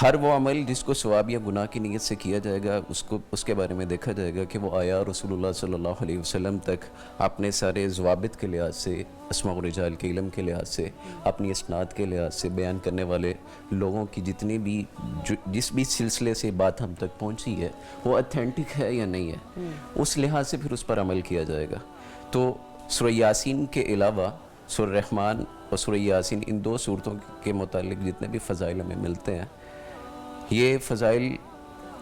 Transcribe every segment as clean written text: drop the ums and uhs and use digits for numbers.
ہر وہ عمل جس کو ثواب یا گناہ کی نیت سے کیا جائے گا اس کے بارے میں دیکھا جائے گا کہ وہ آیا رسول اللہ صلی اللہ علیہ وسلم تک اپنے سارے ضوابط کے لحاظ سے، اسماء و رجال کے علم کے لحاظ سے، اپنی اسناد کے لحاظ سے، بیان کرنے والے لوگوں کی جتنی بھی جس بھی سلسلے سے بات ہم تک پہنچی ہے وہ اتھینٹک ہے یا نہیں ہے، اس لحاظ سے پھر اس پر عمل کیا جائے گا۔ تو سورہ یاسین کے علاوہ سورہ رحمان اور سورہ یاسین، ان دو سورتوں کے متعلق جتنے بھی فضائل ہمیں ملتے ہیں، یہ فضائل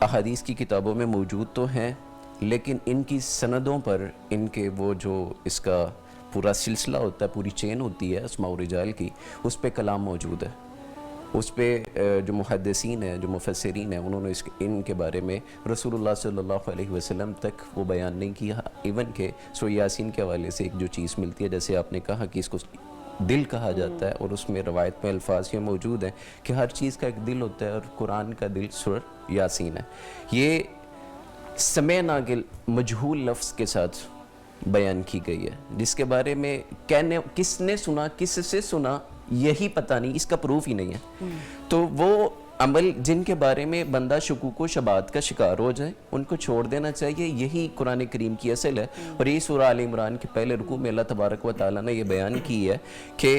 احادیث کی کتابوں میں موجود تو ہیں، لیکن ان کی سندوں پر، ان کے وہ جو اس کا پورا سلسلہ ہوتا ہے، پوری چین ہوتی ہے اسماء و رجال کی، اس پہ کلام موجود ہے۔ اس پہ جو محدثین ہیں، جو مفسرین ہیں، انہوں نے ان کے بارے میں رسول اللہ صلی اللہ علیہ وسلم تک وہ بیان نہیں کیا۔ ایون کہ سورہ یاسین کے حوالے سے ایک جو چیز ملتی ہے، جیسے آپ نے کہا کہ اس کو دل کہا جاتا ہے، اور اس میں روایت میں الفاظ یہ موجود ہیں کہ ہر چیز کا ایک دل ہوتا ہے، اور قرآن کا دل سورہ یاسین ہے۔ یہ سمع ناگل مجہول لفظ کے ساتھ بیان کی گئی ہے، جس کے بارے میں کس نے سنا، کس سے سنا، یہی پتہ نہیں، اس کا پروف ہی نہیں ہے۔ تو وہ عمل جن کے بارے میں بندہ شکوک و شبہات کا شکار ہو جائے، ان کو چھوڑ دینا چاہیے۔ یہی قرآن کریم کی اصل ہے، اور یہ سورہ آل عمران کے پہلے رکوع میں اللہ تبارک و تعالیٰ نے یہ بیان کی ہے کہ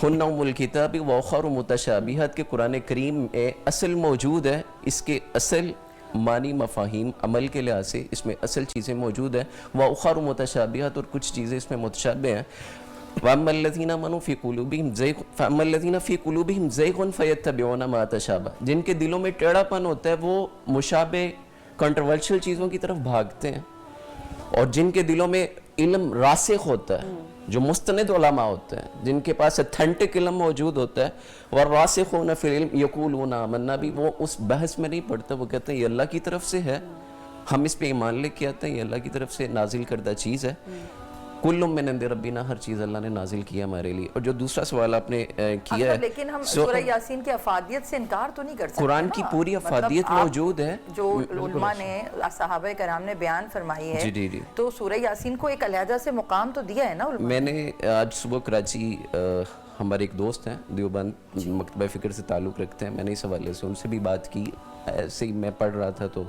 ہن ام الکتاب و اخر متشابہات، کے قرآن کریم میں اصل موجود ہے، اس کے اصل معنی مفاہیم عمل کے لحاظ سے اس میں اصل چیزیں موجود ہیں، وَأُخَرُ مُتَشَابِهَاتٌ، اور کچھ چیزیں اس میں متشابہ ہیں۔ وَأَمَّا الَّذِينَ آمَنُوا فِي قُلُوبِهِمْ زَيْغٌ فَأَمَّا الَّذِينَ فِي قُلُوبِهِمْ زَيْغٌ فَيَتَّبِعُونَ مَا تَشَابَهَ، جن کے دلوں میں ٹیڑھا پن ہوتا ہے وہ مشابہ کنٹروورشل چیزوں کی طرف بھاگتے ہیں، اور جن کے دلوں میں علم راسخ ہوتا ہے، جو مستند علماء ہوتے ہیں، جن کے پاس اتھینٹک علم موجود ہوتا ہے، وَالرَّاسِخُونَ فِي الْعِلْمِ يَقُولُونَ آمَنَّا بِهِ، وہ اس بحث میں نہیں پڑتا، وہ کہتے ہیں یہ اللہ کی طرف سے ہے، ہم اس پہ ایمان لے کے آتے ہیں، یہ اللہ کی طرف سے نازل کردہ چیز ہے، کل من عند ربنا، ہر چیز اللہ نے نازل کیا ہمارے لیے۔ اور جو دوسرا سوال آپ نے کیا ہے، لیکن ہم سورہ یاسین کی افادیت سے انکار تو نہیں کر سکتے، قرآن کی پوری افادیت موجود ہے جو علماء نے، صحابہ کرام نے بیان فرمائی ہے، جی جی، تو سورہ یاسین کو ایک علیحدہ سے مقام تو دیا ہے نا علماء۔ میں نے آج صبح کراچی، ہمارے ایک دوست ہیں دیوبند، مکتبہ فکر سے تعلق رکھتے ہیں، میں نے اس حوالے سے ان سے بھی بات کی، ایسے ہی میں پڑھ رہا تھا تو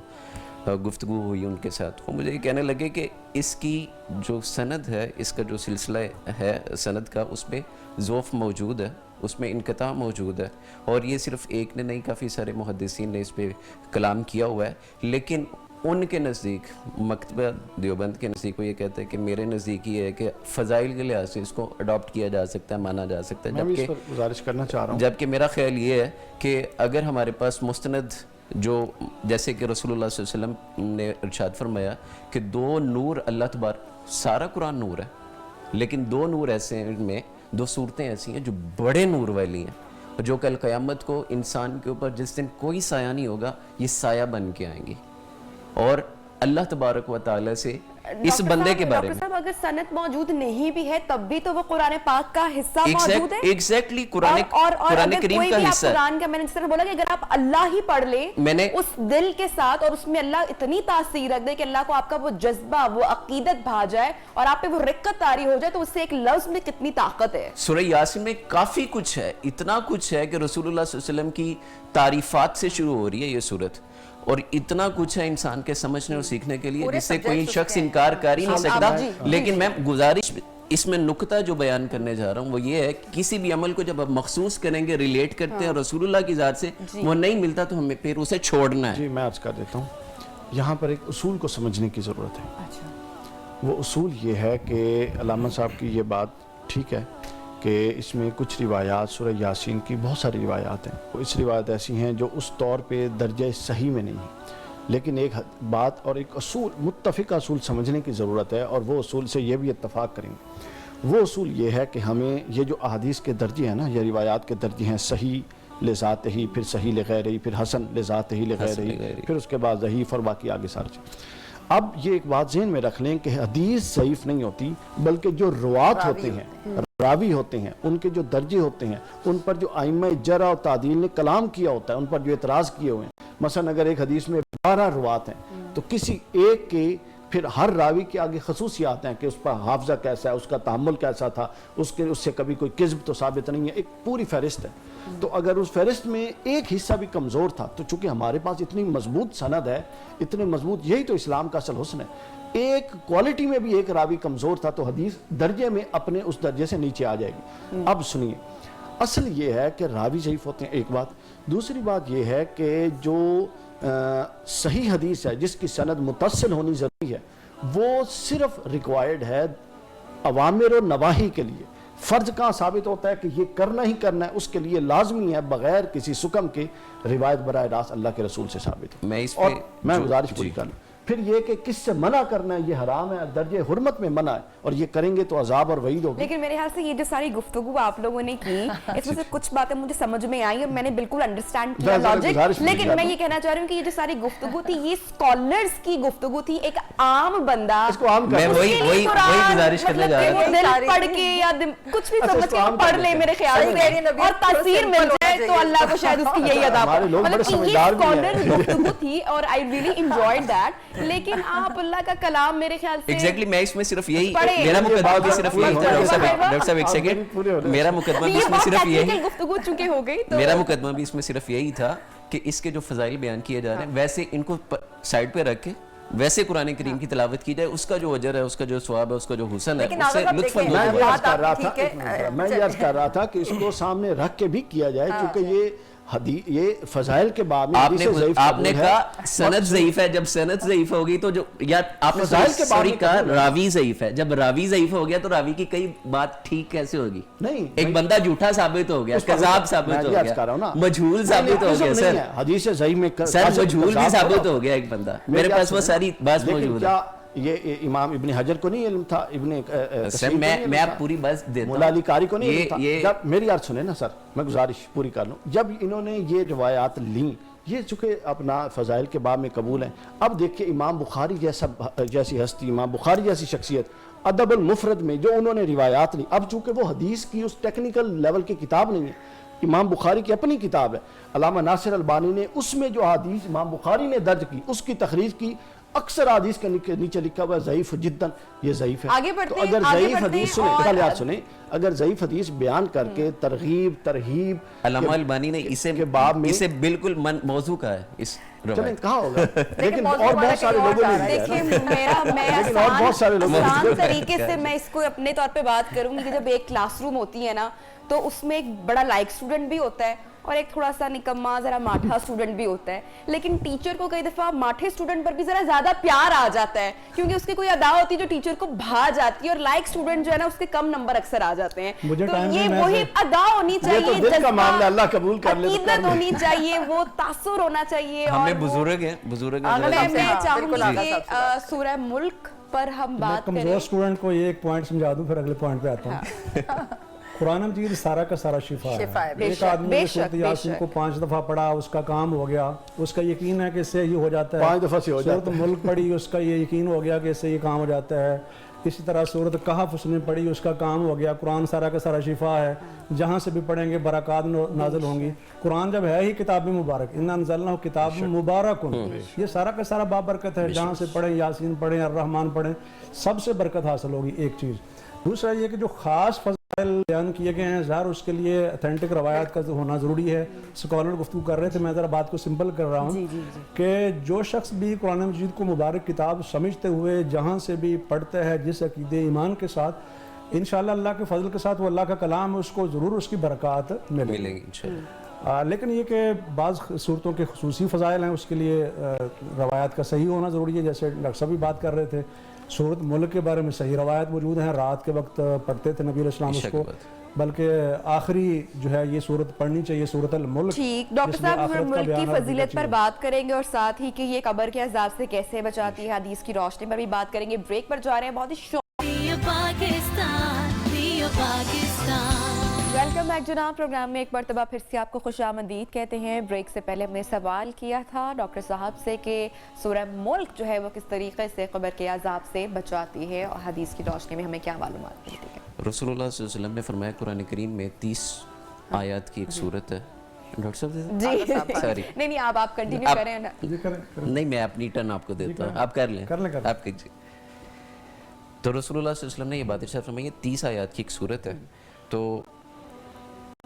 گفتگو ہوئی ان کے ساتھ، وہ مجھے یہ کہنے لگے کہ اس کی جو سند ہے، اس کا جو سلسلہ ہے سند کا، اس میں ضعف موجود ہے، اس میں انقطاع موجود ہے، اور یہ صرف ایک نے نہیں، کافی سارے محدثین نے اس پہ کلام کیا ہوا ہے، لیکن ان کے نزدیک، مکتبہ دیوبند کے نزدیک وہ یہ کہتا ہے کہ میرے نزدیک یہ ہے کہ فضائل کے لحاظ سے اس کو اڈاپٹ کیا جا سکتا ہے، مانا جا سکتا ہے، میں بھی اس پر گزارش کرنا چاہ رہا ہوں، جبکہ میرا خیال یہ ہے کہ اگر ہمارے پاس مستند، جو جیسے کہ رسول اللہ صلی اللہ علیہ وسلم نے ارشاد فرمایا کہ دو نور اللہ تبارک، سارا قرآن نور ہے، لیکن دو نور ایسے ہیں، ان میں دو صورتیں ایسی ہیں جو بڑے نور والی ہیں، اور جو کل قیامت کو انسان کے اوپر جس دن کوئی سایہ نہیں ہوگا، یہ سایہ بن کے آئیں گی، اور اللہ تبارک و تعالیٰ سے اس بندے کے بارے میں، ڈاکٹر صاحب اگر سند موجود نہیں بھی ہے تب بھی تو وہ قرآن پاک کا حصہ موجود ہے، ایگزیکٹلی قرآن کریم کا حصہ ہے۔ قرآن کا، میں نے جس طرح بولا کہ اگر آپ اللہ ہی پڑھ لیں اس دل کے ساتھ، اور اس میں اللہ اتنی تاثیر رکھ دے کہ اللہ کو آپ کا وہ جذبہ، وہ عقیدت بھا جائے، اور آپ پہ وہ رقت طاری ہو جائے، تو اس سے ایک لفظ میں کتنی طاقت ہے۔ سورہ یاسین میں کافی کچھ ہے، اتنا کچھ ہے کہ رسول اللہ صلی اللہ علیہ وسلم کی تعریفات سے شروع ہو رہی ہے یہ سورت، اور اتنا کچھ ہے انسان کے سمجھنے اور سیکھنے کے لیے جس سے کوئی شخص انکار کر ہی نہیں سکتا۔ لیکن میں گزارش اس میں نقطہ جو بیان کرنے جا رہا ہوں وہ یہ ہے کہ کسی بھی عمل کو جب آپ مخصوص کریں گے، ریلیٹ کرتے ہیں رسول اللہ کی ذات سے، وہ نہیں ملتا تو ہمیں پھر اسے چھوڑنا ہے۔ جی میں عرض کر دیتا ہوں، یہاں پر ایک اصول کو سمجھنے کی ضرورت ہے۔ وہ اصول یہ ہے کہ علامہ صاحب کی یہ بات ٹھیک ہے کہ اس میں کچھ روایات، سورہ یاسین کی بہت ساری روایات ہیں، اس روایات ایسی ہیں جو اس طور پہ درجہ صحیح میں نہیں ہیں، لیکن ایک بات اور ایک اصول، متفقہ اصول سمجھنے کی ضرورت ہے، اور وہ اصول سے یہ بھی اتفاق کریں گے۔ وہ اصول یہ ہے کہ ہمیں یہ جو احادیث کے درجے ہیں نا، یہ روایات کے درجے ہیں، صحیح لذات ہی، پھر صحیح لغیر ہی، پھر حسن لذات ہی لغیر ہی، پھر اس کے بعد ضعیف، اور باقی آگے سارے چیز۔ اب یہ ایک بات ذہن میں رکھ لیں کہ حدیث ضعیف نہیں ہوتی، بلکہ جو روات ہوتے ہیں، راوی ہوتے ہیں، ان کے جو درجے ہوتے ہیں، ان پر جو ائمہ جرح و تعدیل نے کلام کیا ہوتا ہے، ان پر جو اعتراض کیے ہوئے ہیں، مثلا اگر ایک حدیث میں 12 روات ہیں تو کسی ایک کے پھر ہر راوی کے آگے خصوصیات ہیں کہ اس پر حافظہ کیسا ہے، اس کا تحمل کیسا تھا، اس سے کبھی کوئی کذب تو ثابت نہیں ہے، ایک پوری فہرست ہے۔ تو اگر اس فہرست میں ایک حصہ بھی کمزور تھا تو چونکہ ہمارے پاس اتنی مضبوط سند ہے، اتنے مضبوط، یہی تو اسلام کا اصل حسن ہے، ایک کوالٹی میں بھی ایک راوی کمزور تھا تو حدیث درجے میں اپنے اس درجے سے نیچے آ جائے گی۔ اب سنیے، اصل یہ ہے کہ راوی ضعیف ہوتے ہیں، ایک بات۔ دوسری بات یہ ہے کہ جو صحیح حدیث ہے جس کی سند متصل ہونی ضروری ہے، وہ صرف ریکوائرڈ ہے اوامر و نواہی کے لیے۔ فرض کہاں ثابت ہوتا ہے کہ یہ کرنا ہی کرنا ہے، اس کے لیے لازمی ہے بغیر کسی سکم کے روایت براہ راست اللہ کے رسول سے ثابت ہو۔ میں اس اور پہ میں گزارش پوری کر لوں، پھر یہ کہ کس سے منع کرنا ہے، یہ حرام ہے، درجہ حرمت میں منع ہے، اور یہ کریں گے تو عذاب اور وعید ہوگی۔ لیکن میرے خیال سے یہ جو ساری گفتگو آپ لوگوں نے کی، اس میں سے کچھ باتیں مجھے سمجھ میں آئی اور میں نے بالکل انڈرسٹینڈ کیا لاجک، لیکن میں یہ کہنا چاہ رہی ہوں کہ یہ جو ساری گفتگو تھی یہ اسکالرز کی گفتگو تھی، ایک عام بندہ اس کو عام میں وہی گزارش کرنے جا رہا تھا، دل پڑھ کے یا کچھ بھی سمجھ کے پڑھ لے میرے خیال سے اور تاثیر مل جائے تو اللہ کو شاید اس کی یہی ادا ہمارے لوگ بڑے مطلب یہ سمجھدار بھی ہیں۔ اسکالرز گفتگو تھی اور آئی ریلی انجوائڈ دیٹ، لیکن آپ اللہ کا کلام میرے خیال سے ایگزیکٹلی میں اس میں صرف یہی، پڑھیں۔ میرا مقدمہ بھی صرف یہی تھا، ڈاکٹر صاحب ایک پورے سیکنڈ، ہونے میرا مقدمہ بھی یہ اس میں بہت صرف یہی، ٹیکنیکل گفتگو چونکہ ہو گئی تو میرا مقدمہ بھی اس میں صرف یہی تھا کہ اس کے جو فضائل بیان کیے جا رہے ہیں ویسے ان کو سائڈ پہ رکھ کے ویسے قرآن کریم کی تلاوت کی جائے، اس کا جو اجر ہے، اس کا جو ثواب ہے، اس کا جو حسن ہے، لیکن اس سے آغاز آپ لطف دیکھیں، اندوز میں ہو۔ یہ عرض بات کر رہا آپ تھا، ٹھیک ہے، میں یہ عرض کر رہا تھا کہ اس کو سامنے رکھ کے بھی کیا جائے، کیونکہ یہ فضائل کے باب میں حدیث ضعیف آپ نے قبول ہے۔ کہا سند ضعیف ہے، جب سند ضعیف ہوگی تو جو، یا آپ نے فضائل کے باب سوری میں کہا قبول ہے۔ راوی ضعیف ہے، جب راوی ضعیف ہو گیا تو راوی کی کئی بات ٹھیک کیسے ہوگی؟ نہیں، ایک بندہ جھوٹا ثابت ہو گیا، کذاب ثابت ہو گیا، مجھول ثابت ہو گیا، سر حدیث ضعیف میں سر مجھول بھی ثابت ہو گیا ایک بندہ، میرے پاس وہ ساری بات موجود ہے۔ یہ امام ابن حجر کو نہیں علم تھا، ابن سر میں آپ پوری بات دیتا ہوں، مولا علی قاری کو نہیں علم تھا۔ یہ جب میری عرض سنیں نا سر، میں گزارش پوری کر لوں، جب انہوں نے یہ روایات لیں، یہ چونکہ اپنا فضائل کے باب میں قبول ہیں، اب دیکھیں امام بخاری جیسی ہستی، امام بخاری جیسی شخصیت ادب المفرد میں جو انہوں نے روایات لی، اب چونکہ وہ حدیث کی اس ٹیکنیکل لیول کی کتاب نہیں ہے، امام بخاری کی اپنی کتاب ہے، علامہ ناصر البانی نے اس میں جو حدیث امام بخاری نے درج کی اس کی تخریج کی، اکثر حدیث کے نیچے لکھا ہوا ہے ضعیف جدن، یہ ضعیف ہے۔ آگے بڑھتے تو ہیں، اگر آگے ضعیف بڑھتے حدیث ہیں سنیں، اور پہلے آپ سنیں، اگر ضعیف حدیث بیان کر کے ترغیب ترہیب علامہ البانی نے اسے بالکل موضوع کہا ہے اس چلیں روایت، کہاں ہوگا، لیکن اور بہت سارے لوگوں نے لیا ہے دیکھیں نا۔ میں لیکن اور بہت سارے لوگ آسان طریقے سے میں اس کو اپنے طور پہ بات کروں گی کہ جب ایک کلاس روم ہوتی ہے نا تو اس میں ایک بڑا لائک اسٹوڈنٹ بھی ہوتا ہے اور ایک تھوڑا سا نکما ذرا ماٹھا اسٹوڈنٹ بھی ہوتا ہے، لیکن ٹیچر کو کئی دفعہ ماٹھے اسٹوڈنٹ پر بھی ذرا زیادہ پیار آ جاتا ہے کیونکہ اس کی کوئی ادا ہوتی ہے جو ٹیچر کو بھا جاتی ہے، اور لائک اسٹوڈنٹ جو ہے نا اس کے کم نمبر اکثر آ جاتے ہیں، تو یہ وہی ادا ہونی چاہیے، یہ تو دل کا معاملہ، اللہ قبول کر لے تو عقیدت ہونی چاہیے، وہ تاثر ہونا چاہیے۔ ہم میں اور وہ- بزرگ ہیں، بزرگ میں چاہوں بالکل گی آغاز کہ سورہ ملک پر ہم بات کمزور کریں۔ اسٹوڈنٹ کو یہ ایک پوائنٹ سمجھا دوں، پھر اگلے پوائنٹ پہ آتا ہوں۔ قرآن مجید سارا کا سارا شفا ہے، ایک آدمی نے سورۃ یاسین کو 5 دفعہ پڑھا، اس کا کام ہو گیا، اس کا یقین ہے کہ اس سے یہ ہو جاتا ہے، 5 دفعہ سے ہو جاتا ہے، سورۃ ملک پڑھی، اس کا یہ یقین ہو گیا کہ اس سے یہ کام ہو جاتا ہے، اسی طرح سورۃ کہف اس نے پڑھی، اس کا کام ہو گیا۔ قرآن سارا کا سارا شفا ہے، جہاں سے بھی پڑھیں گے برکات نازل ہوں گی۔ قرآن جب ہے ہی کتاب مبارک، انا انزلناہ کتاب مبارک، یہ سارا کا سارا بابرکت ہے، جہاں سے پڑھیں، یاسین پڑھیں، الرحمن پڑھیں، سب سے برکت حاصل ہوگی، ایک چیز۔ دوسرا یہ کہ جو خاص فضائل بیان کیے گئے ہیں، ظاہر اس کے لیے اتھینٹک روایات کا ہونا ضروری ہے۔ اسکالر گفتگو کر رہے تھے، میں ذرا بات کو سمپل کر رہا ہوں کہ جو شخص بھی قرآن مجید کو مبارک کتاب سمجھتے ہوئے جہاں سے بھی پڑھتا ہے، جس عقیدے ایمان کے ساتھ، انشاءاللہ اللہ کے فضل کے ساتھ وہ اللہ کا کلام ہے، اس کو ضرور اس کی برکات ملے گی انشاءاللہ۔ لیکن یہ کہ بعض صورتوں کے خصوصی فضائل ہیں، اس کے لیے روایات کا صحیح ہونا ضروری ہے، جیسے ڈاکٹر صاحب بھی بات کر رہے تھے۔ سورۃ ملک کے بارے میں صحیح روایت موجود ہیں، رات کے وقت پڑھتے تھے نبی علیہ السلام اس کو، بلکہ آخری جو ہے یہ سورت پڑھنی چاہیے، سورۃ الملک۔ ٹھیک، ڈاکٹر صاحب سورۃ ملک کی فضیلت پر بات کریں گے اور ساتھ ہی کہ یہ قبر کے عذاب سے کیسے بچاتی ہے، حدیث کی روشنی پر بھی بات کریں گے۔ بریک پر جا رہے ہیں، بہت ہی ویلکم بیک جناب، پروگرام میں ایک مرتبہ پھر سے آپ کو خوش آمدید کہتے ہیں۔ بریک سے پہلے ہم نے سوال کیا تھا ڈاکٹر صاحب سے کہ سورہ ملک جو ہے وہ کس طریقے سے قبر کے عذاب سے بچاتی ہے اور حدیث کی روشنی میں ہمیں کیا معلومات ملتی ہے۔ رسول اللہ صلی اللہ علیہ وسلم نے فرمایا قرآن کریم میں 30 آیات کی ایک صورت ہے۔ ڈاکٹر صاحب جی سوری، نہیں آپ کنٹینیو کریں نا۔ نہیں میں اپنی ٹرن آپ کو دیتا ہوں، آپ کر لیں آپ کیجیے۔ تو رسول اللہ صلی اللہ علیہ وسلم نے یہ بات ارشاد فرمائی، 30 آیات کی ایک صورت ہے، تو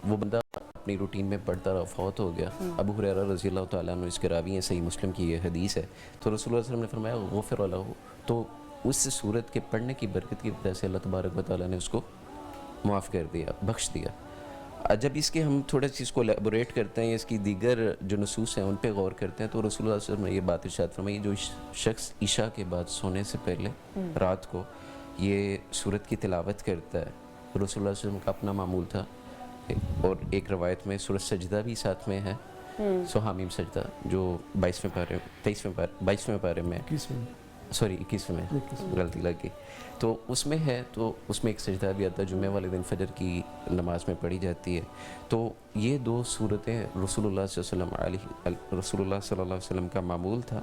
وہ بندہ اپنی روٹین میں پڑھتا رہا، فوت ہو گیا. ابو ہریرہ رضی اللہ تعالیٰ عنہ اس کے راوی ہیں، صحیح مسلم کی یہ حدیث ہے. تو رسول اللہ صلی اللہ علیہ وسلم نے فرمایا غفر لہ، تو اس صورت کے پڑھنے کی برکت کی وجہ سے اللہ تبارک و تعالیٰ نے اس کو معاف کر دیا، بخش دیا. جب اس کے ہم تھوڑا سی اس کو الیبوریٹ کرتے ہیں، اس کی دیگر جو نصوص ہیں ان پہ غور کرتے ہیں، تو رسول اللہ صلی اللہ علیہ وسلم نے یہ بات ارشاد فرمائی، جو شخص عشاء کے بعد سونے سے پہلے رات کو یہ صورت کی تلاوت کرتا ہے، رسول اللہ صلی اللہ علیہ وسلم کا اپنا معمول تھا. اور ایک روایت میں سورۃ سجدہ بھی ساتھ میں ہے، حامیم سجدہ جو 22ویں پارے میں، سوری 21ویں میں غلطی لگ گئی، تو اس میں ہے. تو اس میں ایک سجدہ بھی آتا ہے، جمعہ والے دن فجر کی نماز میں پڑھی جاتی ہے. تو یہ دو صورتیں رسول اللہ صلی اللہ علیہ وسلم کا معمول تھا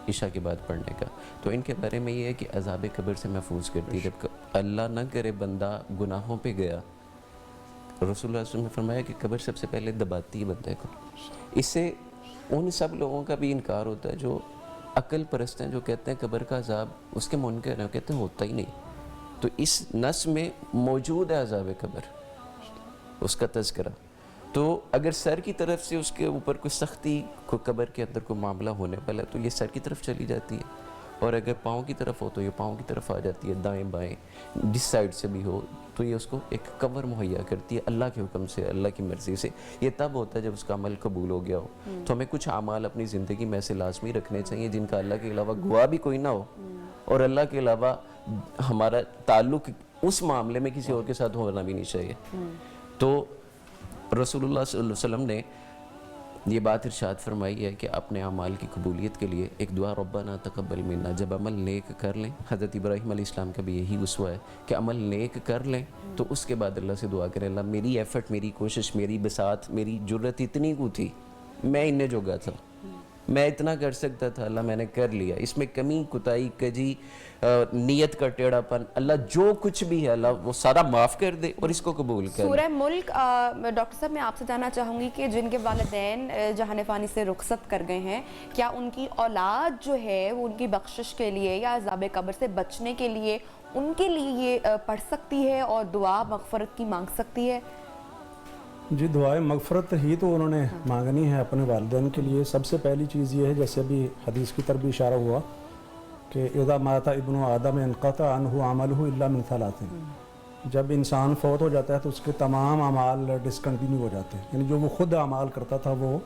عشاء کے بعد پڑھنے کا. تو ان کے بارے میں یہ ہے کہ عذاب قبر سے محفوظ کرتی ہے. جب اللہ نہ کرے بندہ گناہوں پہ گیا، رسول اللہ صلی اللہ علیہ وسلم نے فرمایا کہ قبر سب سے پہلے دباتی ہے بندے کو. اس سے ان سب لوگوں کا بھی انکار ہوتا ہے جو عقل پرست ہیں، جو کہتے ہیں قبر کا عذاب اس کے منکر ہیں، کہتے ہیں ہوتا ہی نہیں. تو اس نص میں موجود ہے عذاب قبر، اس کا تذکرہ. تو اگر سر کی طرف سے اس کے اوپر کوئی سختی، کوئی قبر کے اندر کوئی معاملہ ہونے والا ہے تو یہ سر کی طرف چلی جاتی ہے، اور اگر پاؤں کی طرف ہو تو یہ پاؤں کی طرف آ جاتی ہے، دائیں بائیں جس سائڈ سے بھی ہو تو یہ اس کو ایک کور مہیا کرتی ہے اللہ کے حکم سے، اللہ کی مرضی سے. یہ تب ہوتا ہے جب اس کا عمل قبول ہو گیا ہو. تو ہمیں کچھ اعمال اپنی زندگی میں ایسے لازمی رکھنے چاہیے جن کا اللہ کے علاوہ گواہ بھی کوئی نہ ہو، اور اللہ کے علاوہ ہمارا تعلق اس معاملے میں کسی اور کے ساتھ ہونا بھی نہیں چاہیے. تو رسول اللہ صلی اللہ علیہ وسلم نے یہ بات ارشاد فرمائی ہے کہ اپنے اعمال کی قبولیت کے لیے ایک دعا ربنا تقبل منا، جب عمل نیک کر لیں، حضرت ابراہیم علیہ السلام کا بھی یہی اسوہ ہے کہ عمل نیک کر لیں تو اس کے بعد اللہ سے دعا کریں اللہ میری ایفرٹ، میری کوشش، میری بساط، میری جرت اتنی کو تھی، میں انہیں جوگا تھا، میں اتنا کر سکتا تھا، اللہ میں نے کر لیا، اس میں کمی کوتاہی کجی نیت کا ٹیڑھا پن، اللہ جو کچھ بھی ہے اللہ وہ سارا معاف کر دے اور اس کو قبول کر. سورہ ملک، ڈاکٹر صاحب میں آپ سے جاننا چاہوں گی کہ جن کے والدین جہان فانی سے رخصت کر گئے ہیں، کیا ان کی اولاد جو ہے وہ ان کی بخشش کے لیے یا عذاب قبر سے بچنے کے لیے ان کے لیے یہ پڑھ سکتی ہے اور دعا مغفرت کی مانگ سکتی ہے؟ جی، دعائیں مغفرت ہی تو انہوں نے مانگنی ہے اپنے والدین کے لیے. سب سے پہلی چیز یہ ہے، جیسے ابھی حدیث کی طرف بھی اشارہ ہوا کہ اذا مات ابن آدم انقطع عنہ عملہ الا من ثلاث، جب انسان فوت ہو جاتا ہے تو اس کے تمام اعمال ڈسکنٹینیو ہو جاتے ہیں، یعنی جو وہ خود اعمال کرتا تھا وہ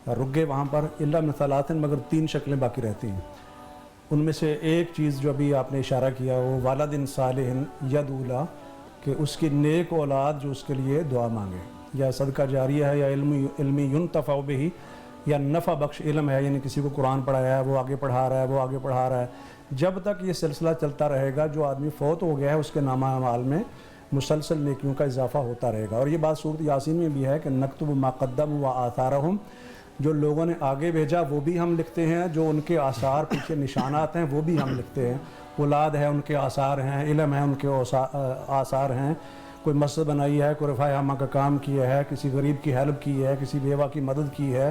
رک گئے وہاں پر، الا من ثلاث، مگر 3 شکلیں باقی رہتی ہیں. ان میں سے ایک چیز جو ابھی آپ نے اشارہ کیا وہ والد صالح یدعو لہ، کہ اس کی نیک اولاد جو اس کے لیے دعا مانگے، یا صدقہ جاریہ ہے، یا علم ینتفع بہ، یا نفع بخش علم ہے، یعنی کسی کو قرآن پڑھایا ہے وہ آگے پڑھا رہا ہے، وہ آگے پڑھا رہا ہے. جب تک یہ سلسلہ چلتا رہے گا، جو آدمی فوت ہو گیا ہے اس کے نامہ اعمال میں مسلسل نیکیوں کا اضافہ ہوتا رہے گا. اور یہ بات سورۃ یاسین میں بھی ہے کہ نکتب ما قدموا وآثارہم، جو لوگوں نے آگے بھیجا وہ بھی ہم لکھتے ہیں، جو ان کے آثار پیچھے نشانات ہیں وہ بھی ہم لکھتے ہیں. اولاد ہے ان کے آثار ہیں، علم ہے ان کے آثار ہیں، کوئی مسجد بنائی ہے، کوئی رفع عامہ کا کام کیا ہے، کسی غریب کی ہیلپ کی ہے، کسی بیوہ کی مدد کی ہے،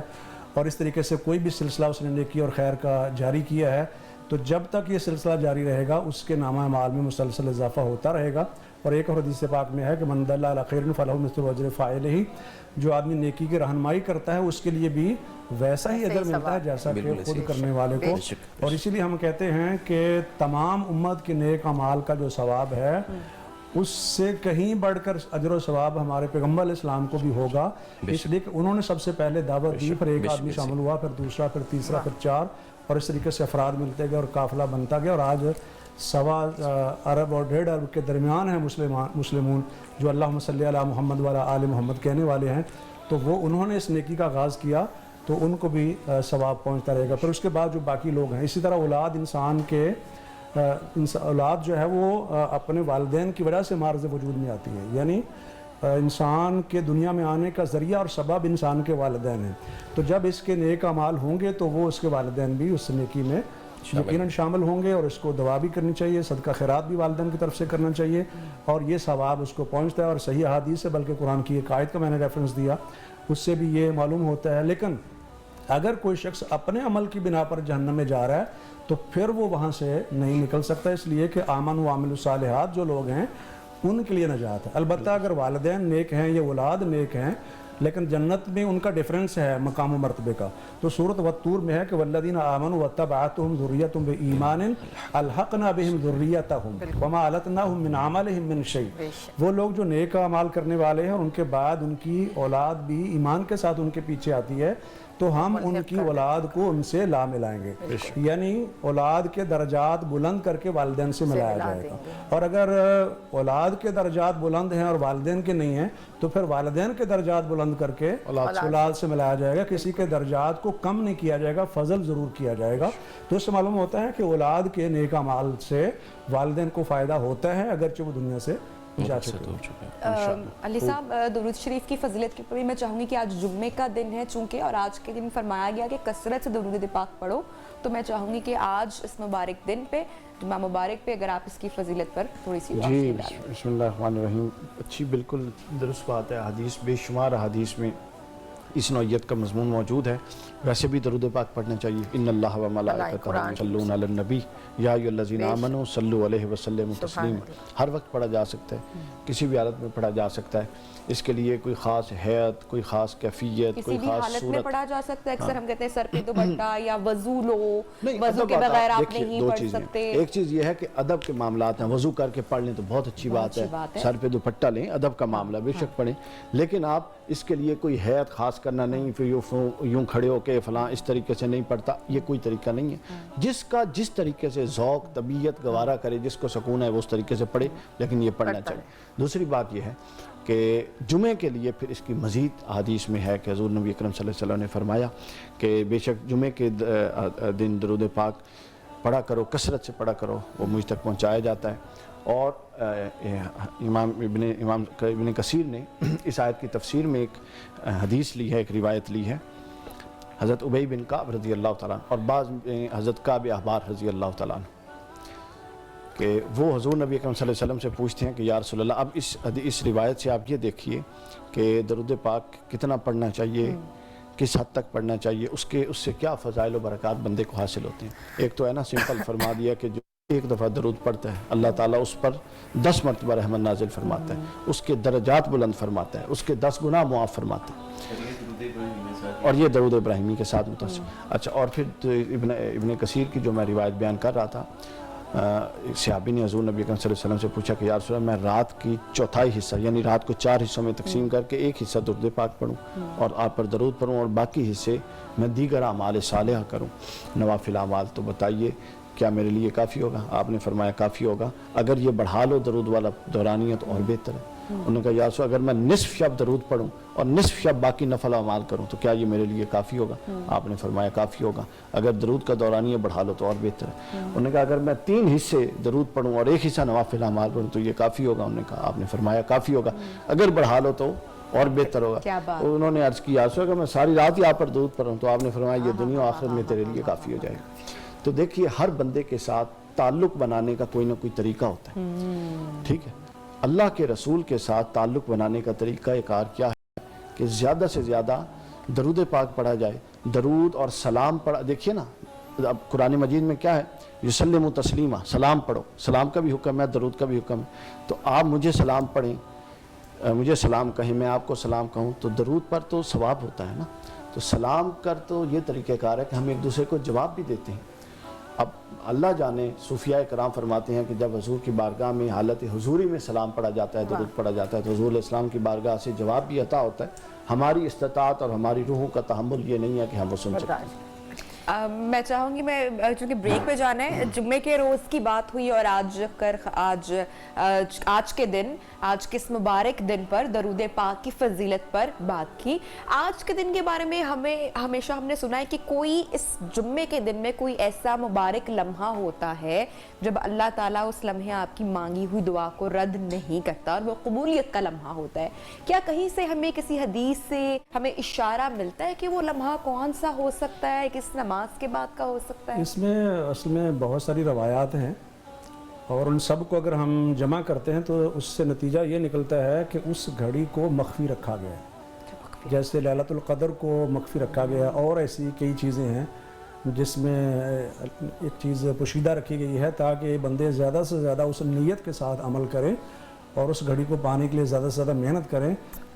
اور اس طریقے سے کوئی بھی سلسلہ اس نے نیکی اور خیر کا جاری کیا ہے، تو جب تک یہ سلسلہ جاری رہے گا اس کے نامہ اعمال میں مسلسل اضافہ ہوتا رہے گا. اور ایک اور حدیث پاک میں ہے کہ من دل علی خیر فلہ مثل اجر فاعلہ، جو آدمی نیکی کی رہنمائی کرتا ہے اس کے لیے بھی ویسا ہی اجر ملتا ہے جیسا کہ خود کرنے والے کو. اور اسی لیے ہم کہتے ہیں کہ تمام امت کے نیک اعمال کا جو ثواب ہے اس سے کہیں بڑھ کر اجر و ثواب ہمارے پیغمبر علیہ السلام کو بھی ہوگا، اس لیے کہ انہوں نے سب سے پہلے دعوت دی، پھر ایک آدمی شامل ہوا، پھر دوسرا، پھر تیسرا، پھر 4، اور اس طریقے سے افراد ملتے گئے اور قافلہ بنتا گیا. اور آج 1.25 ارب اور 1.5 ارب کے درمیان ہیں مسلمون جو اللہم صلی علی محمد وعلی آل محمد کہنے والے ہیں. تو وہ انہوں نے اس نیکی کا آغاز کیا تو ان کو بھی ثواب پہنچتا رہے گا. پھر اس کے بعد جو باقی لوگ ہیں، اسی طرح اولاد انسان کے اولاد جو ہے وہ اپنے والدین کی وجہ سے معرض وجود میں آتی ہے، یعنی انسان کے دنیا میں آنے کا ذریعہ اور سبب انسان کے والدین ہیں. تو جب اس کے نیک اعمال ہوں گے تو وہ اس کے والدین بھی اس نیکی میں یقیناً شامل ہوں گے، اور اس کو دعا بھی کرنی چاہیے، صدقہ خیرات بھی والدین کی طرف سے کرنا چاہیے، اور یہ ثواب اس کو پہنچتا ہے. اور صحیح احادیث سے، بلکہ قرآن کی ایک آیت کا میں نے ریفرنس دیا، اس سے بھی یہ معلوم ہوتا ہے. لیکن اگر کوئی شخص اپنے عمل کی بنا پر جہنم میں جا رہا ہے تو پھر وہ وہاں سے نہیں نکل سکتا، اس لیے کہ آمن و عامل الصالحات جو لوگ ہیں ان کے لیے نجات ہے. البتہ اگر والدین نیک ہیں یا اولاد نیک ہیں لیکن جنت میں ان کا ڈفرینس ہے مقام و مرتبے کا. تو صورت والطور میں ہے کہ والذین آمنوا واتبعتهم ذریتهم بایمان الحقنا بهم ذریتهم وما علتناهم من عملهم من شیء. وہ لوگ جو نیک اعمال کرنے والے ہیں ان کے بعد ان کی اولاد بھی ایمان کے ساتھ ان کے پیچھے آتی ہے تو ہم ان کی اولاد کو ان سے لا ملائیں گے. یعنی اولاد کے درجات بلند کر کے والدین سے ملایا جائے گا. اور اگر اولاد کے درجات بلند ہیں اور والدین کے نہیں ہیں تو پھر والدین کے درجات بلند کر کے اولاد سے ملایا جائے گا. کسی کے درجات کو کم نہیں کیا جائے گا, فضل ضرور کیا جائے گا. تو اس سے معلوم ہوتا ہے کہ اولاد کے نیک اعمال سے والدین کو فائدہ ہوتا ہے اگرچہ وہ دنیا سے جا چکے ہیں. علی صاحب, درود شریف کی فضیلت کے اوپر بھی میں چاہوں گی کہ آج جمعے کا دن ہے چونکہ, اور آج کے دن فرمایا گیا کہ کثرت سے درود پاک پڑھو, تو میں چاہوں گی کہ آج اس مبارک دن پہ, جمعہ مبارک پہ, اگر آپ اس کی فضیلت پر تھوڑی سی جی بسم اللہ الرحمن الرحیم. اچھی بالکل درست بات ہے. حدیث بے شمار حدیث میں اس نوعیت کا مضمون موجود ہے. ویسے بھی درود پاک پڑھنا چاہیے. ان اللہ و ملائکتہ یصلون علی النبی یا ایھا الذین آمنوا صلوا علیہ وسلموا تسلیما. ہر وقت پڑھا جا سکتا ہے, کسی بھی حالت میں پڑھا جا سکتا ہے. اس کے لیے کوئی خاص حیت, کوئی خاص کیفیت, کوئی کسی خاص بھی حالت میں صورت پڑھا جا سکتا ہے. اکثر ہم کہتے ہیں سر پہ دوپٹہ یا وضو لو, وضو کے بغیر آپ نہیں پڑھ سکتے. ایک چیز یہ ہے کہ ادب کے معاملات ہیں, وضو کر کے پڑھ لیں تو بہت اچھی بات ہے. سر پہ دوپٹہ لیں, ادب کا معاملہ بے شک پڑھیں, لیکن آپ اس کے لیے کوئی حیت خاص کرنا نہیں, پھر یوں کھڑے ہو کے فلاں اس طریقے سے نہیں پڑھتا, یہ کوئی طریقہ نہیں ہے. جس کا جس طریقے سے ذوق طبیعت گوارا کرے, جس کو سکون ہے وہ اس طریقے سے پڑھے, لیکن یہ پڑھنا چاہیے. دوسری بات یہ ہے کہ جمعے کے لیے پھر اس کی مزید حدیث میں ہے کہ حضور نبی اکرم صلی اللہ علیہ وسلم نے فرمایا کہ بے شک جمعے کے دن درود پاک پڑھا کرو, کثرت سے پڑھا کرو, وہ مجھ تک پہنچایا جاتا ہے. اور امام ابن کثیر نے اس آیت کی تفسیر میں ایک حدیث لی ہے, ایک روایت لی ہے حضرت ابی بن کعب رضی اللہ تعالیٰ عنہ, اور بعض حضرت کعب احبار رضی اللہ تعالیٰ عنہ, کہ وہ حضور نبی اکرم صلی اللہ علیہ وسلم سے پوچھتے ہیں کہ یا رسول اللہ, اب اس روایت سے آپ یہ دیکھیے کہ درود پاک کتنا پڑھنا چاہیے, کس حد تک پڑھنا چاہیے, اس سے کیا فضائل و برکات بندے کو حاصل ہوتے ہیں. ایک تو ہے نا سمپل فرما دیا کہ جو ایک دفعہ درود پڑھتا ہے اللہ تعالیٰ اس پر 10 مرتبہ رحمت نازل فرماتا ہے, اس کے درجات بلند فرماتا ہے, اس کے 10 گناہ معاف فرماتا ہے, اور یہ درود ابراہیمی کے ساتھ متصل. اچھا, اور پھر ابن کثیر کی جو میں روایت بیان کر رہا تھا, صحابی نے حضور نبی اکرم صلی اللہ علیہ وسلم سے پوچھا کہ یا رسول اللہ, میں رات کی چوتھائی حصہ یعنی رات کو 4 حصوں میں تقسیم کر کے ایک حصہ درود پاک پڑھوں اور آپ پر درود پڑھوں, اور باقی حصے میں دیگر اعمال صالحہ کروں, نوافل اعمال, تو بتائیے کیا میرے لیے کافی ہوگا؟ آپ نے فرمایا کافی ہوگا. اگر یہ بڑھا لو درود والا دورانیہ تو اور بہتر ہے. انہوں نے کہا یا رسول اگر میں نصف شب درود پڑھوں اور نصف شب باقی نفل اعمال کروں تو کیا یہ میرے لیے کافی ہوگا؟ آپ نے فرمایا کافی ہوگا. اگر درود کا دورانیہ بڑھا لو تو اور بہتر ہے. انہوں نے کہا اگر میں 3 حصے درود پڑھوں اور 1 حصہ نوافل اعمال پڑھوں تو یہ کافی ہوگا؟ انہوں نے کہا, آپ نے فرمایا کافی ہوگا. اگر بڑھا لو تو اور بہتر ہوگا. انہوں نے عرض کیا اگر میں ساری رات ہی آپ پر درود پڑھوں تو آپ نے فرمایا یہ دنیا و آخرت میں تیرے لیے کافی ہو جائے گا. تو دیکھیے ہر بندے کے ساتھ تعلق بنانے کا کوئی نہ کوئی طریقہ ہوتا ہے, ٹھیک ہے. اللہ کے رسول کے ساتھ تعلق بنانے کا طریقہ کار کیا ہے کہ زیادہ سے زیادہ درود پاک پڑھا جائے, درود اور سلام پڑھا. دیکھیے نا اب قرآن مجید میں کیا ہے, یسلم تسلیما, سلام پڑھو, سلام کا بھی حکم ہے, درود کا بھی حکم ہے. تو آپ مجھے سلام پڑھیں, مجھے سلام کہیں, میں آپ کو سلام کہوں, تو درود پر تو ثواب ہوتا ہے نا. تو سلام کر تو یہ طریقہ کار ہے کہ ہم ایک دوسرے کو جواب بھی دیتے ہیں. اب اللہ جانے صوفیاء کرام فرماتے ہیں کہ جب حضور کی بارگاہ میں حالت حضوری میں سلام پڑھا جاتا ہے, درود پڑھا جاتا ہے, تو حضور علیہ السلام کی بارگاہ سے جواب بھی عطا ہوتا ہے. ہماری استطاعت اور ہماری روحوں کا تحمل یہ نہیں ہے کہ ہم وہ سن سکتے ہیں. میں چاہوں گی, میں چونکہ بریک پہ جانا ہے, جمعے کے روز کی بات ہوئی اور آج کے دن, آج کے اس مبارک دن پر درود پاک کی فضیلت پر بات کی. آج کے دن کے بارے میں ہمیشہ ہم نے سنا ہے کہ کوئی اس جمعے کے دن میں کوئی ایسا مبارک لمحہ ہوتا ہے جب اللہ تعالیٰ اس لمحے آپ کی مانگی ہوئی دعا کو رد نہیں کرتا اور وہ قبولیت کا لمحہ ہوتا ہے. کیا کہیں سے ہمیں کسی حدیث سے ہمیں اشارہ ملتا ہے کہ وہ لمحہ کون سا ہو سکتا ہے, کس نماز کے بعد کا ہو سکتا ہے؟ اس میں اصل میں بہت ساری روایات ہیں اور ان سب کو اگر ہم جمع کرتے ہیں تو اس سے نتیجہ یہ نکلتا ہے کہ اس گھڑی کو مخفی رکھا گیا ہے. جیسے لیلۃ القدر کو مخفی رکھا گیا, اور ایسی کئی چیزیں ہیں جس میں ایک چیز پوشیدہ رکھی گئی ہے تاکہ بندے زیادہ سے زیادہ اس نیت کے ساتھ عمل کریں اور اس گھڑی کو پانے کے لیے زیادہ سے زیادہ محنت کریں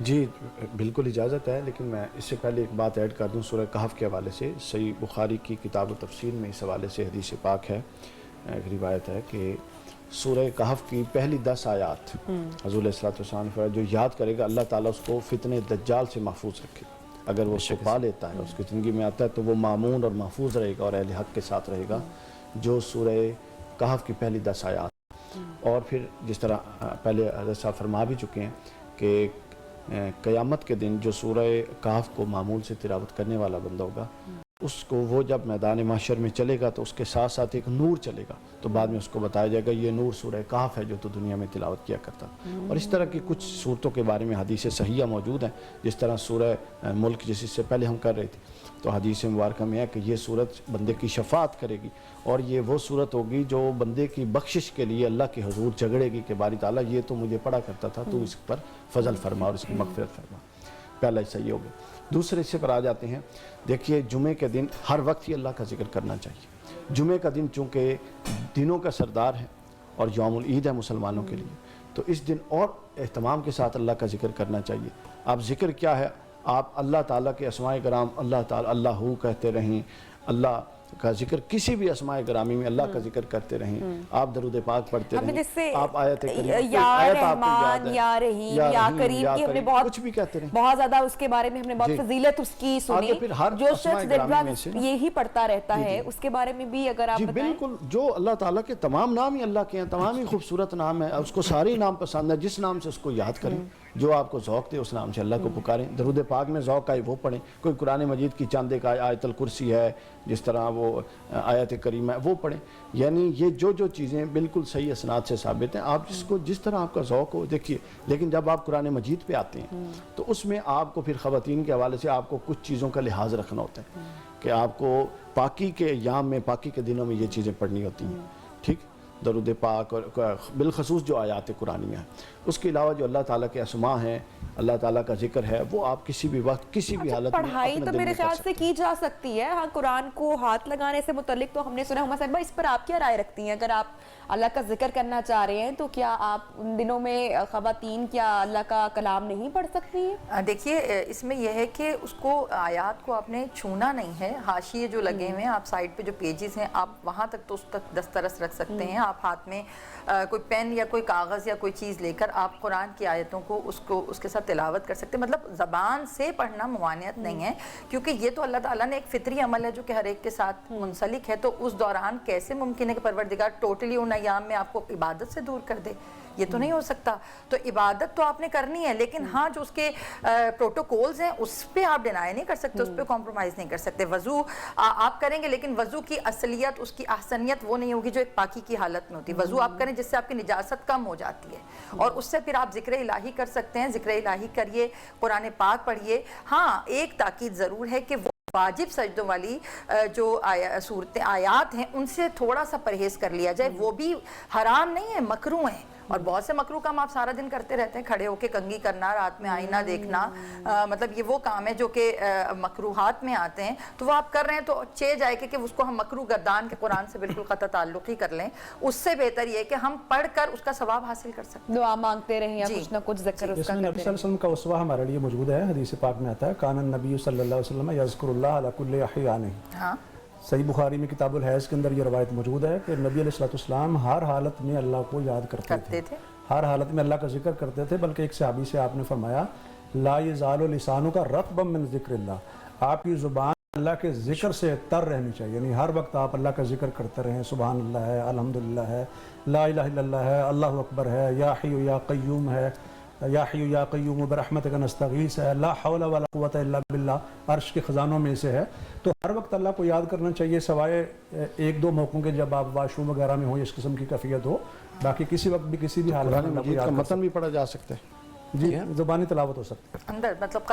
جی بالکل اجازت ہے، لیکن میں اس سے پہلے ایک بات ایڈ کر دوں سورہ کہف کے حوالے سے. صحیح بخاری کی کتاب و تفسیر میں اس حوالے سے حدیث پاک ہے، ایک روایت ہے کہ سورہ کہف کی پہلی 10 آیات حضور علیہ السلام نے فرمایا جو یاد کرے گا اللہ تعالیٰ اس کو فتنہ دجال سے محفوظ رکھے. اگر وہ اس کو پا لیتا ہے، اس کی زندگی میں آتا ہے، تو وہ مامون اور محفوظ رہے گا اور اہل حق کے ساتھ رہے گا. جو سورہ کہف کی پہلی 10 آیات، اور پھر جس طرح پہلے حضرت صاحب فرما بھی چکے ہیں کہ قیامت کے دن جو سورہ کہف کو معمول سے تلاوت کرنے والا بندہ ہوگا، اس کو وہ جب میدان محشر میں چلے گا تو اس کے ساتھ ساتھ ایک نور چلے گا، تو بعد میں اس کو بتایا جائے گا یہ نور سورہ کہف ہے جو تو دنیا میں تلاوت کیا کرتا. اور اس طرح کی کچھ صورتوں کے بارے میں حدیث صحیحہ موجود ہیں، جس طرح سورہ ملک جس سے پہلے ہم کر رہے تھے، تو حدیث مبارکہ میں ہے کہ یہ صورت بندے کی شفاعت کرے گی، اور یہ وہ صورت ہوگی جو بندے کی بخشش کے لیے اللہ کے حضور جھگڑے گی کہ باری تعالیٰ یہ تو مجھے پڑھا کرتا تھا، تو اس پر فضل فرما اور اس کی مغفرت فرما. پہلا حصہ یہ ہوگا. دوسرے حصے پر آ جاتے ہیں. دیکھیے جمعے کے دن ہر وقت ہی اللہ کا ذکر کرنا چاہیے. جمعے کا دن چونکہ دنوں کا سردار ہے اور یوم العید ہے مسلمانوں کے لیے، تو اس دن اور اہتمام کے ساتھ اللہ کا ذکر کرنا چاہیے. آپ ذکر کیا ہے؟ آپ اللہ تعالیٰ کے اسماء کرام اللہ تعالیٰ اللہ کہتے رہیں، اللہ کا ذکر کسی بھی اسماء گرامی میں اللہ کا ذکر کرتے رہیں. آپ درود پاک پڑھتے رہیں، آپ آیت کریمہ یا رحمان یا رحیم یا کریم کی ہم نے کچھ بھی کہتے رہیں، بہت زیادہ اس کے بارے میں ہم نے بہت فضیلت اس کی سنی. جو شخص دن رات یہی پڑھتا رہتا ہے اس کے بارے میں بھی اگر آپ بتائیں. بالکل، جو اللہ تعالیٰ کے تمام نام ہی اللہ کے ہیں، تمام ہی خوبصورت نام ہیں، اس کو سارے نام پسند ہے. جس نام سے اس کو یاد کریں، جو آپ کو ذوق دے اس نام سے اللہ کو پکاریں. درود پاک میں ذوق آئے وہ پڑھیں. کوئی قرآن مجید کی چاند ایک آیت الکرسی ہے، جس طرح وہ آیت کریمہ ہے وہ پڑھیں. یعنی یہ جو چیزیں بالکل صحیح اسناد سے ثابت ہیں، آپ جس طرح آپ کا ذوق ہو دیکھیے. لیکن جب آپ قرآن مجید پہ آتے ہیں تو اس میں آپ کو پھر خواتین کے حوالے سے آپ کو کچھ چیزوں کا لحاظ رکھنا ہوتا ہے کہ آپ کو پاکی کے ایام میں، پاکی کے دنوں میں یہ چیزیں پڑھنی ہوتی ہیں. ٹھیک، درود پاک اور بالخصوص جو آیات قرآنیہ ہیں. اس کے علاوہ جو اللہ تعالیٰ کے اسماء ہیں، اللہ تعالیٰ کا ذکر ہے، وہ آپ کسی بھی وقت کسی بھی حالت میں پڑھائی تو میرے خیال سے کی جا سکتی ہے. ہاں، قرآن کو ہاتھ لگانے سے متعلق تو ہم نے سنا. ہما صاحبہ اس پر آپ کیا رائے رکھتی ہیں؟ اگر آپ اللہ کا ذکر کرنا چاہ رہے ہیں تو کیا آپ ان دنوں میں خواتین کیا اللہ کا کلام نہیں پڑھ سکتی ہیں؟ دیکھیے اس میں یہ ہے کہ اس کو آیات کو آپ نے چھونا نہیں ہے. حاشیے جو لگے ہوئے ہیں، آپ سائڈ پہ جو پیجز ہیں آپ وہاں تک تو اس تک دسترس رکھ سکتے ہیں. آپ ہاتھ میں کوئی پین یا کوئی کاغذ یا کوئی چیز لے کر آپ قرآن کی آیتوں کو اس کے ساتھ تلاوت کر سکتے ہیں. مطلب زبان سے پڑھنا ممانعت نہیں ہے، کیونکہ یہ تو اللہ تعالیٰ نے ایک فطری عمل ہے جو کہ ہر ایک کے ساتھ منسلک ہے. تو اس دوران کیسے ممکن ہے کہ پروردگار ٹوٹلی ان ایام میں آپ کو عبادت سے دور کر دے؟ یہ تو نہیں ہو سکتا. تو عبادت تو آپ نے کرنی ہے، لیکن ہاں جو اس کے پروٹوکولز ہیں اس پہ آپ ڈینائی نہیں کر سکتے، اس پہ کمپرومائز نہیں کر سکتے. وضو آپ کریں گے، لیکن وضو کی اصلیت، اس کی احسنیت وہ نہیں ہوگی جو ایک پاکی کی حالت میں ہوتی. وضو آپ کریں جس سے آپ کی نجاست کم ہو جاتی ہے، اور اس سے پھر آپ ذکر الہی کر سکتے ہیں. ذکر الہی کریے، قرآن پاک پڑھیے. ہاں ایک تاکید ضرور ہے کہ وہ واجب سجدوں والی جو صورتیں آیات ہیں ان سے تھوڑا سا پرہیز کر لیا جائے. وہ بھی حرام نہیں ہے، مکروہ ہیں. اور بہت سے مکروہ کام آپ سارا دن کرتے رہتے ہیں، کھڑے ہو کے کنگھی کرنا، رات میں آئینہ دیکھنا، مطلب یہ وہ کام ہے جو کہ مکروہات میں آتے ہیں. تو وہ آپ کر رہے ہیں تو چے جائے کہ اس کو ہم مکروہ گردان کے قرآن سے بالکل قطع تعلق ہی کر لیں. اس سے بہتر یہ کہ ہم پڑھ کر اس کا ثواب حاصل کر سکتے ہیں. دعا مانگتے رہیں یا کچھ نہ کچھ ذکر اس کا نبی صلی اللہ علیہ وسلم کا اسوہ ہمارے لیے موجود ہے. حدیث پاک میں آتا ہے کان النبی صلی اللہ علیہ وسلم یذکر اللہ علی کل احیان. ہاں، صحیح بخاری میں کتاب الحیض کے اندر یہ روایت موجود ہے کہ نبی علیہ السلام ہر حالت میں اللہ کو یاد کرتے تھے، ہر حالت میں اللہ کا ذکر کرتے تھے. بلکہ ایک صحابی سے آپ نے فرمایا لا یزال لسانک رطبا من ذکر اللہ، آپ کی زبان اللہ کے ذکر سے تر رہنی چاہیے. یعنی ہر وقت آپ اللہ کا ذکر کرتے رہیں. سبحان اللہ ہے، الحمدللہ ہے، لا الہ الا اللہ ہے، اللہ اکبر ہے، یا حی یا قیوم ہے، یا حی یا قیوم برحمتک نستغیث ہے، لا حول ولا قوت الا باللہ عرش کے خزانوں میں سے ہے. تو ہر وقت اللہ کو یاد کرنا چاہیے، سوائے ایک دو موقعوں کے جب آپ واش روم وغیرہ میں ہو اس قسم کی کیفیت ہو. باقی کسی وقت بھی کسی بھی حالت میں مجید کا متن بھی پڑھا جا سکتا ہے. جی، زبانی تلاوت ہو سکتی ہے اندر، مطلب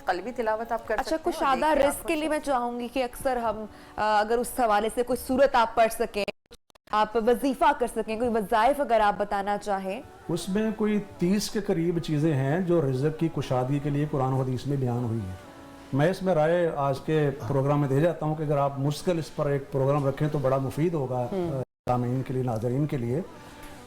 قلبی تلاوت آپ کر سکتے ہیں. اچھا، کچھ آدھا رزق کے لیے میں چاہوں گی کہ اکثر ہم اگر اس حوالے سے کوئی صورت آپ پڑھ سکیں، آپ وظیفہ کر سکیں، کوئی وظائف اگر آپ بتانا چاہیں. اس میں کوئی 30 کے قریب چیزیں ہیں جو رزق کی کشادگی کے لیے قرآن و حدیث میں بیان ہوئی ہیں. میں اس میں رائے آج کے پروگرام میں دے جاتا ہوں کہ اگر آپ مستقل اس پر ایک پروگرام رکھیں تو بڑا مفید ہوگا سامعین کے لیے، ناظرین کے لیے.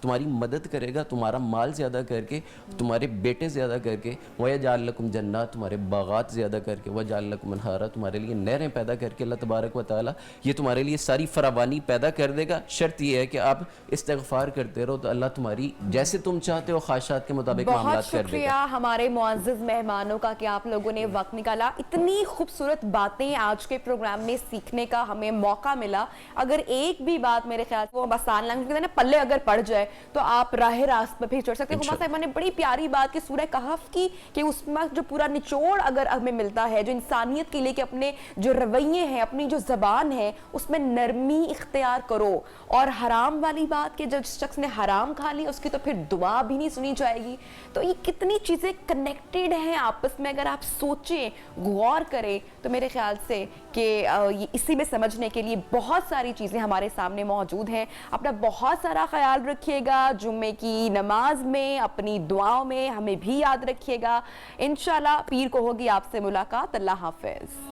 تمہاری مدد کرے گا, تمہارا مال زیادہ کر کے, تمہارے بیٹے زیادہ کر کے, وَيَجْعَلْ لَكُمْ جَنَّاتٍ, تمہارے باغات زیادہ کر کے, وَيَجْعَلْ لَكُمْ أَنْهَارًا, تمہارے لیے نہریں پیدا کر کے اللہ تبارک و تعالیٰ یہ تمہارے لیے ساری فراوانی پیدا کر دے گا. شرط یہ ہے کہ آپ استغفار کرتے رہو, تو اللہ تمہاری جیسے تم چاہتے ہو خواہشات کے مطابق بہت معاملات کر دے شکریہ گا. ہمارے معزز مہمانوں کا کہ آپ لوگوں نے وقت نکالا. اتنی خوبصورت باتیں آج کے پروگرام میں سیکھنے کا ہمیں موقع ملا. اگر ایک بھی بات میرے خیال سے وہ آسان لینگویج میں پلے اگر پڑ جائے تو آپ راہ راست پہ بھی چڑھ سکتے ہیں. ہما صاحبہ نے بڑی پیاری بات کی سورہ کہف کی کہ اس میں جو پورا نچوڑ اگر ہمیں ملتا ہے جو انسانیت کے لیے کہ اپنے جو رویے ہیں, اپنی جو زبان ہے, اس میں نرمی اختیار کرو. اور حرام والی بات کہ جب شخص نے حرام کھا لی اس کی تو پھر دعا بھی نہیں سنی جائے گی. تو یہ کتنی چیزیں کنیکٹڈ ہیں آپس میں, اگر آپ سوچیں, غور کریں, تو میرے خیال سے کہ اسی میں سمجھنے کے لیے بہت ساری چیزیں ہمارے سامنے موجود ہیں. اپنا بہت سارا خیال رکھیے گا, جمعے کی نماز میں, اپنی دعاؤں میں ہمیں بھی یاد رکھیے گا. انشاءاللہ پیر کو ہوگی آپ سے ملاقات. اللہ حافظ.